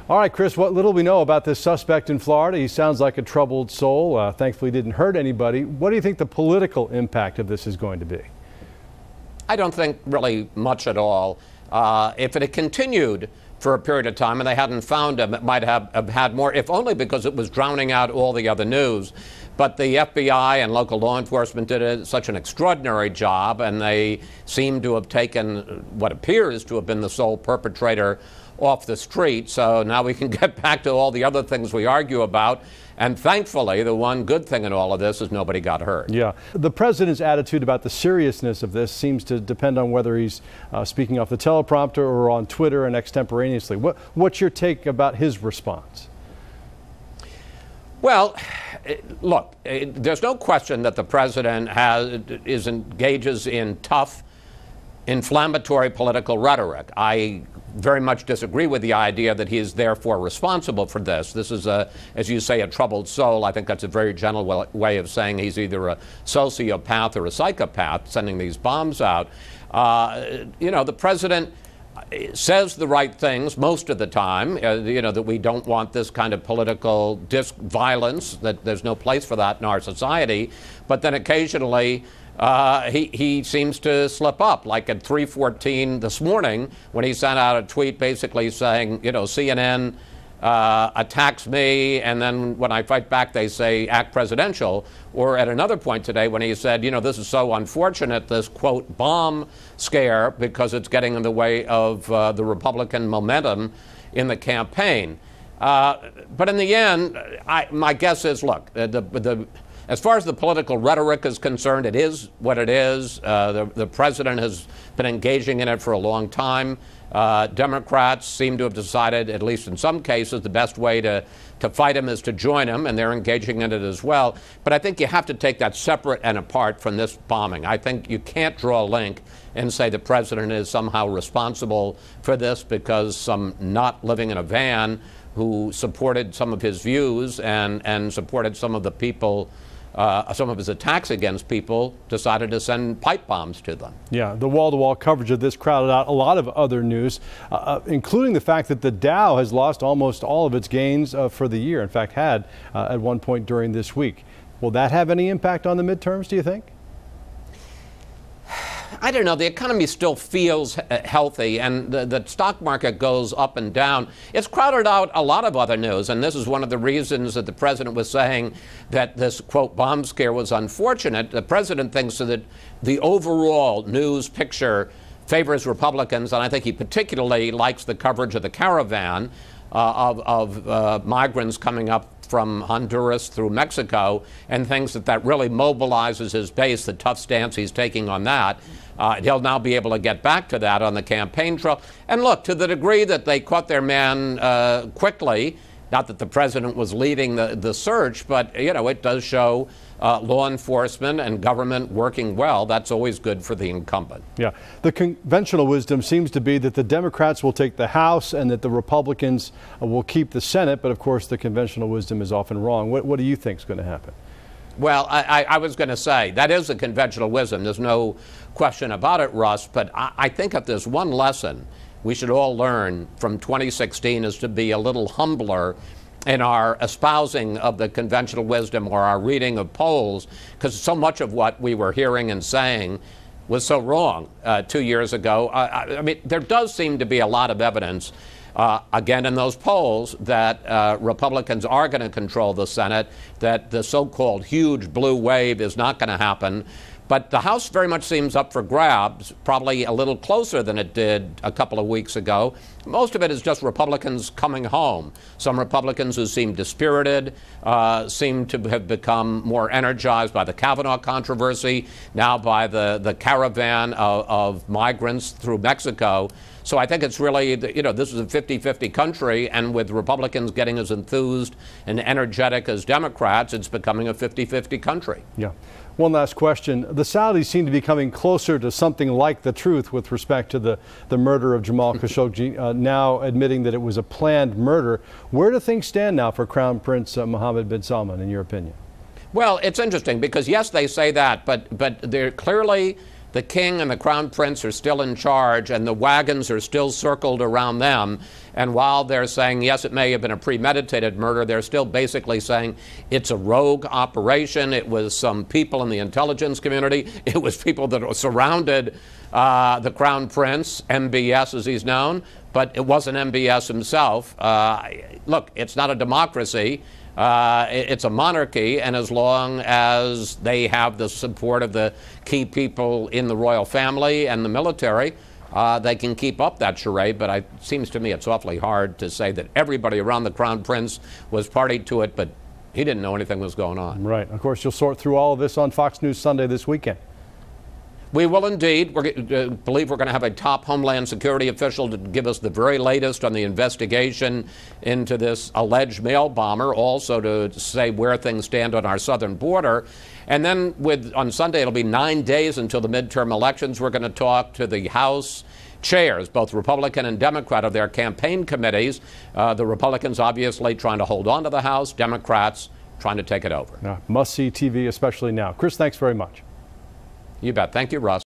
All right, Chris, what little we know about this suspect in Florida, he sounds like a troubled soul. Thankfully didn't hurt anybody. What do you think the political impact of this is going to be? I don't think really much at all. If it had continued for a period of time and they hadn't found him, it might have had more, if only because it was drowning out all the other news. But the FBI and local law enforcement did such an extraordinary job, and they seem to have taken what appears to have been the sole perpetrator off the street. So now we can get back to all the other things we argue about. And thankfully, the one good thing in all of this is nobody got hurt. Yeah. The president's attitude about the seriousness of this seems to depend on whether he's speaking off the teleprompter or on Twitter and extemporaneously. What's your take about his response? Well, look, there's no question that the president engages in tough, inflammatory political rhetoric. I very much disagree with the idea that he is therefore responsible for this. This is, as you say, a troubled soul. I think that's a very gentle way of saying he's either a sociopath or a psychopath sending these bombs out. The president says the right things most of the time, that we don't want this kind of political violence, that there's no place for that in our society. But then occasionally he seems to slip up, like at 3:14 this morning when he sent out a tweet basically saying, CNN attacks me, and then when I fight back they say act presidential. Or at another point today when he said, this is so unfortunate, this quote bomb scare, because it's getting in the way of the Republican momentum in the campaign. But in the end, my guess is, look, as far as the political rhetoric is concerned, it is what it is. The president has been engaging in it for a long time. Democrats seem to have decided, at least in some cases, the best way to fight him is to join him, and they're engaging in it as well. But I think you have to take that separate and apart from this bombing. I think you can't draw a link and say the president is somehow responsible for this because some not living in a van who supported some of his views and supported some of the people, some of his attacks against people, decided to send pipe bombs to them. Yeah, the wall-to-wall coverage of this crowded out a lot of other news, including the fact that the Dow has lost almost all of its gains for the year. In fact, had at one point during this week. Will that have any impact on the midterms, do you think? I don't know. The economy still feels healthy, and the stock market goes up and down. It's crowded out a lot of other news, and this is one of the reasons that the president was saying that this, quote, bomb scare was unfortunate. The president thinks that the overall news picture favors Republicans, and I think he particularly likes the coverage of the caravan of migrants coming up from Honduras through Mexico, and thinks that really mobilizes his base, the tough stance he's taking on that. He'll now be able to get back to that on the campaign trail. And look, to the degree that they caught their man quickly, not that the president was leading the search, but, it does show law enforcement and government working well. That's always good for the incumbent. Yeah. The conventional wisdom seems to be that the Democrats will take the House and that the Republicans will keep the Senate. But, of course, the conventional wisdom is often wrong. What do you think is going to happen? Well, I was going to say, that is the conventional wisdom. There's no question about it, Russ. But I think if there's one lesson we should all learn from 2016 is to be a little humbler in our espousing of the conventional wisdom or our reading of polls, because so much of what we were hearing and saying was so wrong 2 years ago. I mean, there does seem to be a lot of evidence, again, in those polls that Republicans are going to control the Senate, that the so-called huge blue wave is not going to happen. But the House very much seems up for grabs, probably a little closer than it did a couple of weeks ago. Most of it is just Republicans coming home. Some Republicans who seem dispirited, seem to have become more energized by the Kavanaugh controversy, now by the caravan of migrants through Mexico. So I think it's really, this is a 50-50 country, and with Republicans getting as enthused and energetic as Democrats, it's becoming a 50-50 country. Yeah. One last question. The Saudis seem to be coming closer to something like the truth with respect to the murder of Jamal Khashoggi, now admitting that it was a planned murder. Where do things stand now for Crown Prince Mohammed bin Salman, in your opinion? Well, it's interesting because, yes, they say that, but they're clearly the king and the crown prince are still in charge, and the wagons are still circled around them. And while they're saying, yes, it may have been a premeditated murder, they're still basically saying it's a rogue operation. It was some people in the intelligence community. It was people that surrounded the crown prince, MBS as he's known, but it wasn't MBS himself. Look, it's not a democracy. It's a monarchy, and as long as they have the support of the key people in the royal family and the military, they can keep up that charade. But it seems to me it's awfully hard to say that everybody around the crown prince was party to it, but he didn't know anything was going on. Right. Of course, you'll sort through all of this on Fox News Sunday this weekend. We will indeed. We believe we're going to have a top Homeland Security official to give us the very latest on the investigation into this alleged mail bomber, also to say where things stand on our southern border. And then on Sunday, it'll be 9 days until the midterm elections. We're going to talk to the House chairs, both Republican and Democrat, of their campaign committees. The Republicans obviously trying to hold on to the House, Democrats trying to take it over. Must-see TV, especially now. Chris, thanks very much. You bet. Thank you, Russ.